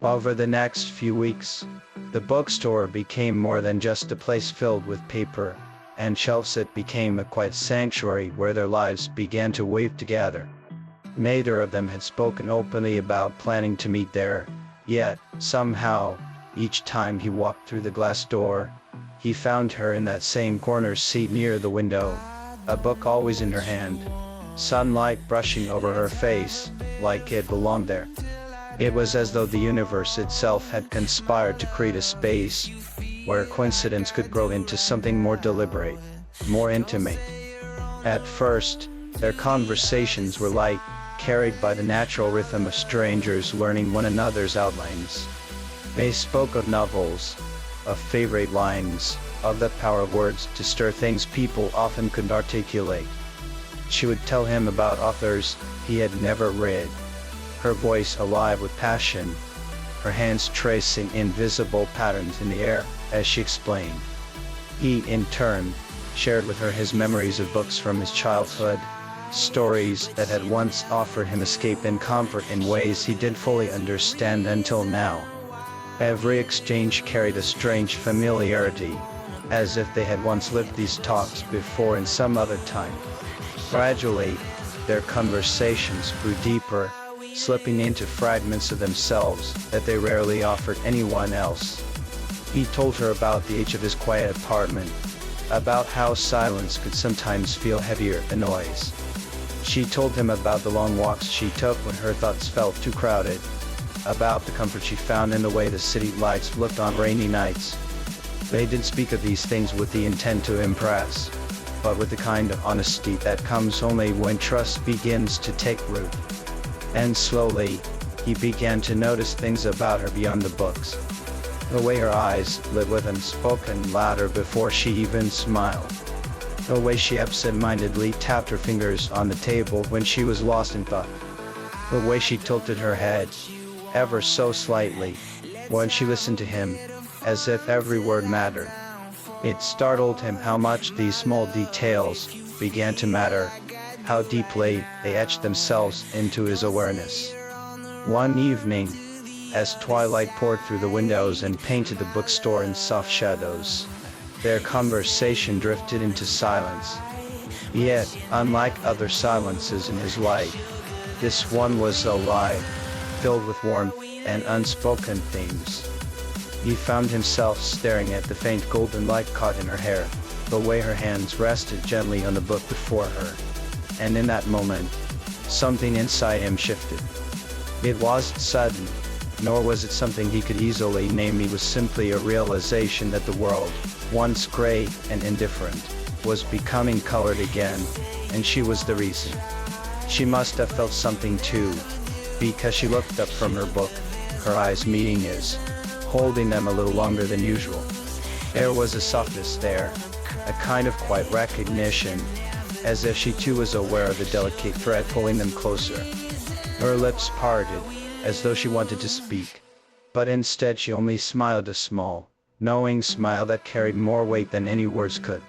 Over the next few weeks, the bookstore became more than just a place filled with paper and shelves. It became a quiet sanctuary where their lives began to weave together. Neither of them had spoken openly about planning to meet there, yet, somehow, each time he walked through the glass door, he found her in that same corner seat near the window, a book always in her hand, sunlight brushing over her face, like it belonged there. It was as though the universe itself had conspired to create a space where coincidence could grow into something more deliberate, more intimate. At first, their conversations were light, carried by the natural rhythm of strangers learning one another's outlines. They spoke of novels, of favorite lines, of the power of words to stir things people often couldn't articulate. She would tell him about authors he had never read, her voice alive with passion, her hands tracing invisible patterns in the air as she explained. He, in turn, shared with her his memories of books from his childhood, stories that had once offered him escape and comfort in ways he didn't fully understand until now. Every exchange carried a strange familiarity, as if they had once lived these talks before in some other time. Gradually, their conversations grew deeper, slipping into fragments of themselves that they rarely offered anyone else. He told her about the age of his quiet apartment, about how silence could sometimes feel heavier than noise. She told him about the long walks she took when her thoughts felt too crowded, about the comfort she found in the way the city lights looked on rainy nights. They didn't speak of these things with the intent to impress, but with the kind of honesty that comes only when trust begins to take root. And slowly, he began to notice things about her beyond the books. The way her eyes lit with unspoken laughter before she even smiled. The way she absent-mindedly tapped her fingers on the table when she was lost in thought. The way she tilted her head, ever so slightly, when she listened to him, as if every word mattered. It startled him how much these small details began to matter, how deeply they etched themselves into his awareness. One evening, as twilight poured through the windows and painted the bookstore in soft shadows, their conversation drifted into silence. Yet, unlike other silences in his life, this one was alive, filled with warmth and unspoken themes. He found himself staring at the faint golden light caught in her hair, the way her hands rested gently on the book before her. And in that moment, something inside him shifted. It wasn't sudden, nor was it something he could easily name. It was simply a realization that the world, once gray and indifferent, was becoming colored again, and she was the reason. She must have felt something too, because she looked up from her book, her eyes meeting his, holding them a little longer than usual. There was a softness there, a kind of quiet recognition, as if she too was aware of the delicate thread pulling them closer. Her lips parted, as though she wanted to speak, but instead she only smiled, a small, knowing smile that carried more weight than any words could.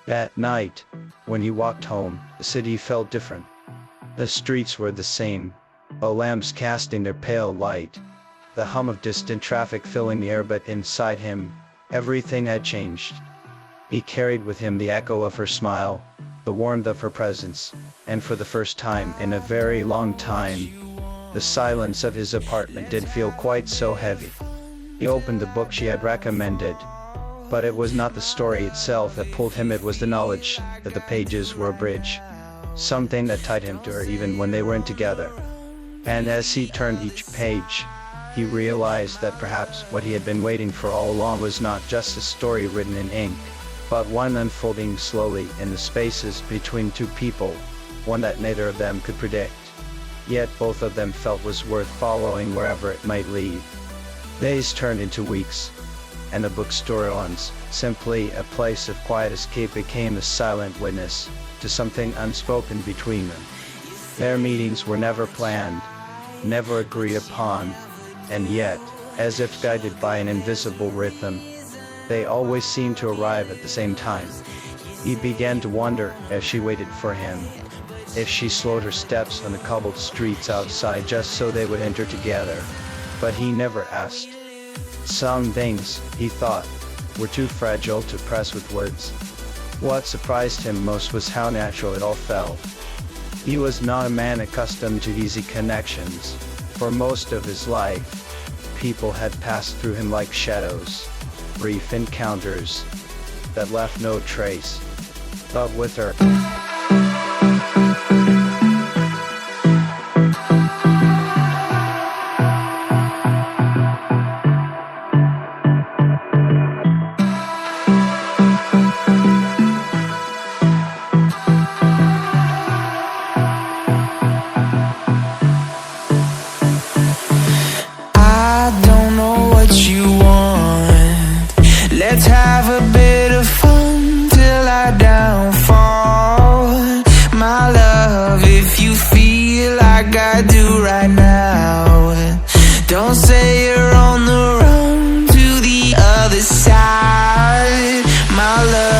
That night, when he walked home, the city felt different. The streets were the same, the lamps casting their pale light, the hum of distant traffic filling the air, but inside him, everything had changed. He carried with him the echo of her smile, the warmth of her presence, and for the first time in a very long time, the silence of his apartment didn't feel quite so heavy. He opened the book she had recommended, but it was not the story itself that pulled him. It was the knowledge that the pages were a bridge, something that tied him to her even when they weren't together. And as he turned each page, he realized that perhaps what he had been waiting for all along was not just a story written in ink, but one unfolding slowly in the spaces between two people, one that neither of them could predict, yet both of them felt was worth following wherever it might lead. Days turned into weeks, and the bookstore, once simply a place of quiet escape, became a silent witness to something unspoken between them. Their meetings were never planned, never agreed upon, and yet, as if guided by an invisible rhythm, they always seemed to arrive at the same time. He began to wonder, as she waited for him, if she slowed her steps on the cobbled streets outside just so they would enter together, but he never asked. Some things, he thought, were too fragile to press with words. What surprised him most was how natural it all felt. He was not a man accustomed to easy connections. For most of his life, people had passed through him like shadows, brief encounters that left no trace. But with her, let's have a bit of fun till I downfall. My love, if you feel like I do right now, don't say you're on the run to the other side. My love,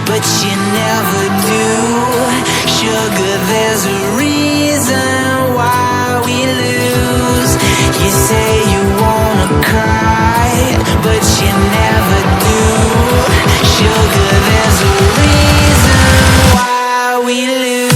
but you never do. Sugar, there's a reason why we lose. You say you wanna cry, but you never do. Sugar, there's a reason why we lose.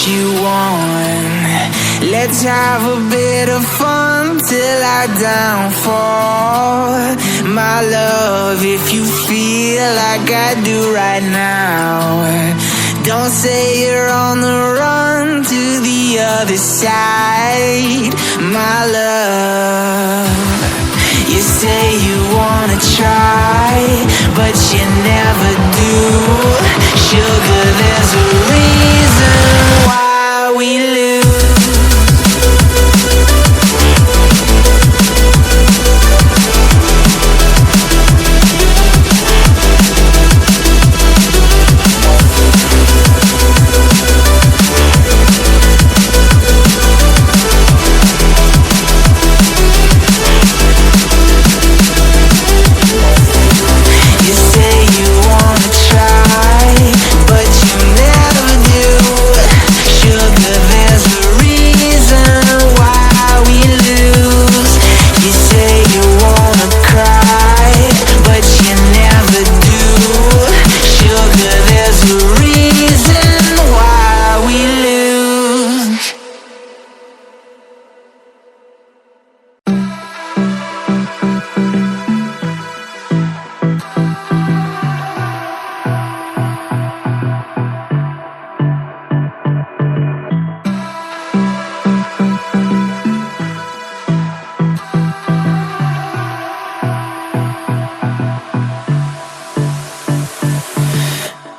You want. Let's have a bit of fun till I downfall. My love, if you feel like I do right now, don't say you're on the run to the other side. My love, you say you wanna try, but you never do. Sugar, there's a reason why we lose. You say you wanna try, but you never do. Sugar, there's a reason why we lose. You say you wanna cry, but you never do. Sugar, there's a reason why we lose.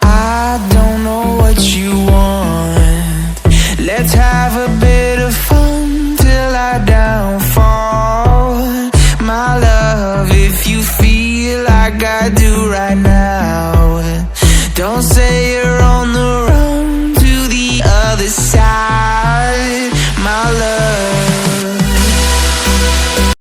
I don't know what you want. Let's have a bit of fun till I downfall. My love, if you feel like I do right now, don't say